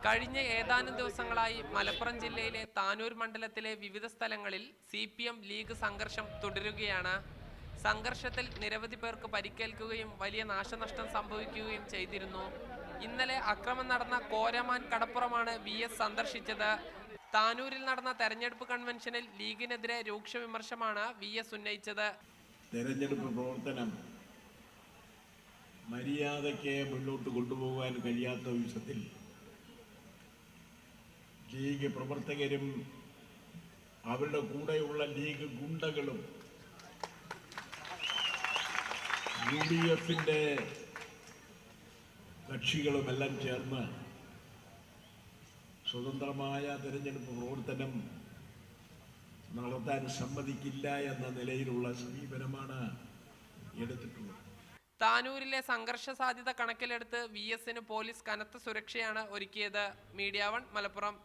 കഴിഞ്ഞ ഏതാനും ദിവസങ്ങളായി മലപ്പുറം ജില്ലയിലെ താനൂർ മണ്ഡലത്തിലെ വിവിധ സ്ഥലങ്ങളിൽ CPM ലീഗ് സംഘർഷം തുടരുകയാണ്. സംഘർഷത്തിൽ നിരവധി പേർക്ക് പരിക്കേൽക്കുകയും വലിയ നാശനഷ്ടം സംഭവിക്കുകയും ചെയ്തിരുന്നു. ഇന്നലെ അക്രമം നടന്ന കോരമാൻ കടപ്പുറമാണ് VS സന്ദർശിച്ചത്. താനൂരിൽ നടന്ന തെരഞ്ഞെടുപ്പ് കൺവെൻഷനിൽ ലീഗിനെതിരെ രൂക്ഷ വിമർശനമാണ് VS ഉന്നയിച്ചത്. തെരഞ്ഞെടുപ്പ് പ്രവർത്തനം മര്യാദയ്ക്ക് മുന്നോട്ട് കൊണ്ടുപോകാൻ കഴിയാത്ത വിധത്തിൽ ലീഗ് പ്രവർത്തകരും അവരുടെ കൂടെയുള്ള ലീഗ് ഗുണ്ടകളും UDFന്റെ കക്ഷികളുമെല്ലാം ചേർന്ന് സ്വതന്ത്രമായ തെരഞ്ഞെടുപ്പ് പ്രവർത്തനം നടത്താൻ സമ്മതിക്കില്ല എന്ന നിലയിലുള്ള സമീപനമാണ് എടുത്തിട്ടുള്ളത്. താനൂരിലെ സംഘർഷ സാധ്യത കണക്കിലെടുത്ത് VSന് പോലീസ് കനത്ത സുരക്ഷയാണ് ഒരുക്കിയത്. മീഡിയ 1 മലപ്പുറം.